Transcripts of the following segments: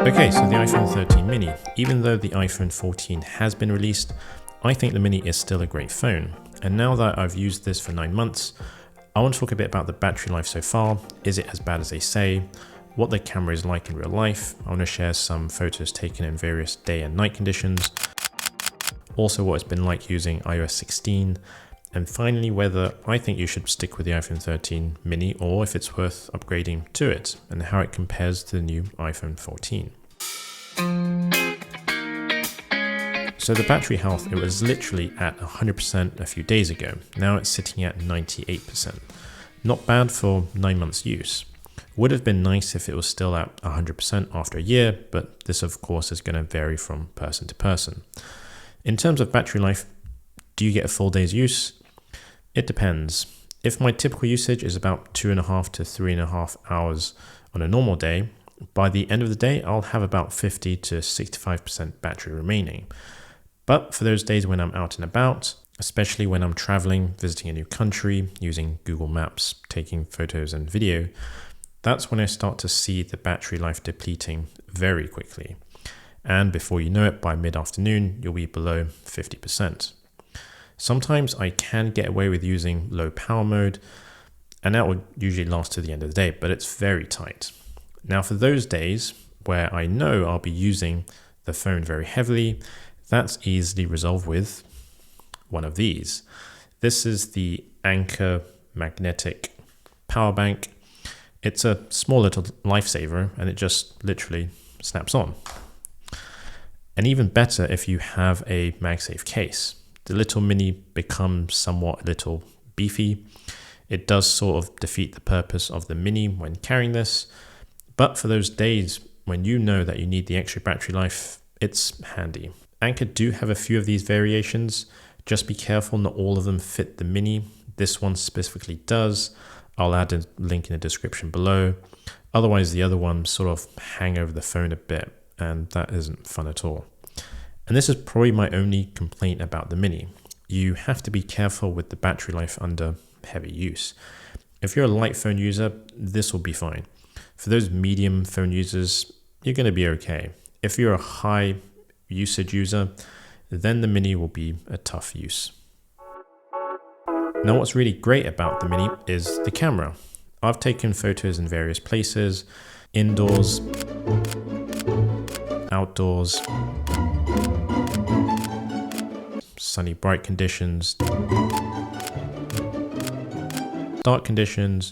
Okay, so the iPhone 13 mini. Even though the iPhone 14 has been released, I think the mini is still a great phone. And now that I've used this for 9 months, I want to talk a bit about the battery life so far. Is it as bad as they say? What the camera is like in real life. I want to share some photos taken in various day and night conditions. Also what it's been like using iOS 16. And finally, whether I think you should stick with the iPhone 13 mini or if it's worth upgrading to it and how it compares to the new iPhone 14. So the battery health, it was literally at 100% a few days ago. Now it's sitting at 98%. Not bad for 9 months use. Would have been nice if it was still at 100% after a year, but this of course is going to vary from person to person. In terms of battery life, do you get a full day's use? It depends. If my typical usage is about 2.5 to 3.5 hours on a normal day, by the end of the day, I'll have about 50 to 65% battery remaining. But for those days when I'm out and about, especially when I'm traveling, visiting a new country, using Google Maps, taking photos and video, that's when I start to see the battery life depleting very quickly. And before you know it, by mid-afternoon, you'll be below 50%. Sometimes I can get away with using low power mode, and that will usually last to the end of the day, but it's very tight. Now for those days where I know I'll be using the phone very heavily, that's easily resolved with one of these. This is the Anker magnetic power bank. It's a small little lifesaver and it just literally snaps on. And even better if you have a MagSafe case. The little mini becomes somewhat a little beefy. It does sort of defeat the purpose of the mini when carrying this, but for those days when you know that you need the extra battery life, it's handy. Anker do have a few of these variations. Just be careful, not all of them fit the mini. This one specifically does. I'll add a link in the description below. Otherwise, the other ones sort of hang over the phone a bit, and that isn't fun at all. And this is probably my only complaint about the mini. You have to be careful with the battery life under heavy use. If you're a light phone user, this will be fine. For those medium phone users, you're going to be okay. If you're a high usage user, then the mini will be a tough use. Now what's really great about the mini is the camera. I've taken photos in various places, indoors, outdoors, sunny bright conditions, dark conditions,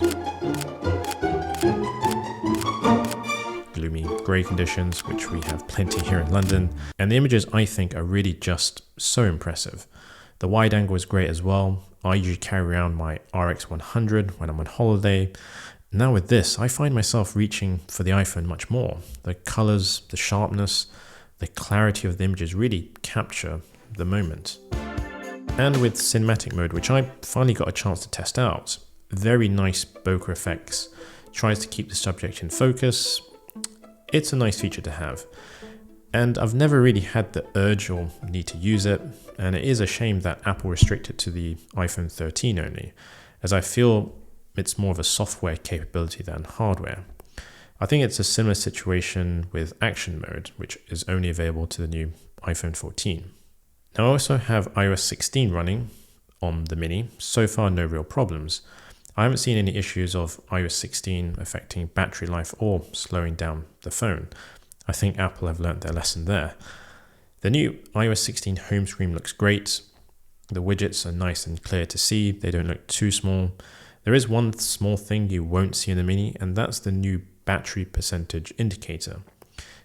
gloomy grey conditions, which we have plenty here in London. And the images I think are really just so impressive. The wide angle is great as well. I usually carry around my RX100 when I'm on holiday. Now with this, I find myself reaching for the iPhone much more. The colors, the sharpness, the clarity of the images really capture the moment. And with cinematic mode, which I finally got a chance to test out, very nice bokeh effects, tries to keep the subject in focus. It's a nice feature to have. And I've never really had the urge or need to use it, and it is a shame that Apple restricted to the iPhone 13 only, as I feel it's more of a software capability than hardware. I think it's a similar situation with action mode, which is only available to the new iPhone 14. Now I also have iOS 16 running on the mini, so far no real problems. I haven't seen any issues of iOS 16 affecting battery life or slowing down the phone. I think Apple have learnt their lesson there. The new iOS 16 home screen looks great. The widgets are nice and clear to see. They don't look too small. There is one small thing you won't see in the mini, and that's the new battery percentage indicator.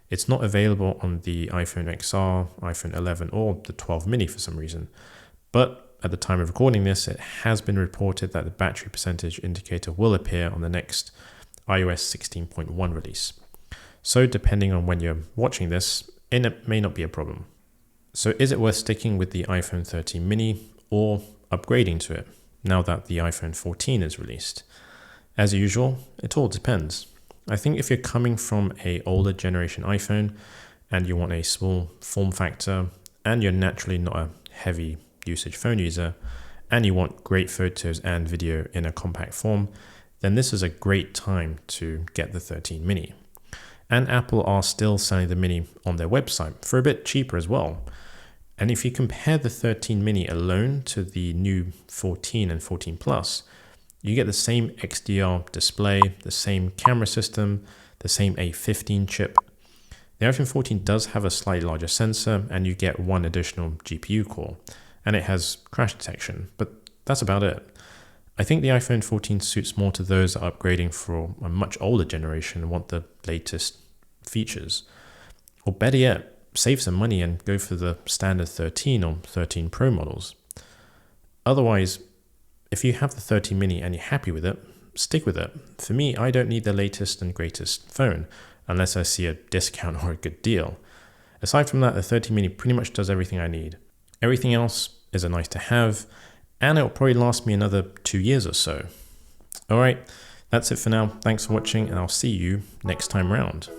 It's not available on the iPhone XR, iPhone 11 or the 12 mini for some reason. But at the time of recording this, it has been reported that the battery percentage indicator will appear on the next iOS 16.1 release. So depending on when you're watching this, it may not be a problem. So is it worth sticking with the iPhone 13 mini or upgrading to it now that the iPhone 14 is released? As usual, it all depends. I think if you're coming from an older generation iPhone and you want a small form factor and you're naturally not a heavy usage phone user and you want great photos and video in a compact form, then this is a great time to get the 13 mini. And Apple are still selling the Mini on their website for a bit cheaper as well. And if you compare the 13 Mini alone to the new 14 and 14 Plus, you get the same XDR display, the same camera system, the same A15 chip. The iPhone 14 does have a slightly larger sensor, and you get one additional GPU core, and it has crash detection, but that's about it. I think the iPhone 14 suits more to those that are upgrading for a much older generation and want the latest features. Or better yet, save some money and go for the standard 13 or 13 Pro models. Otherwise, if you have the 13 Mini and you're happy with it, stick with it. For me, I don't need the latest and greatest phone unless I see a discount or a good deal. Aside from that, the 13 Mini pretty much does everything I need. Everything else is a nice to have, and it'll probably last me another 2 years or so. Alright, that's it for now. Thanks for watching, and I'll see you next time round.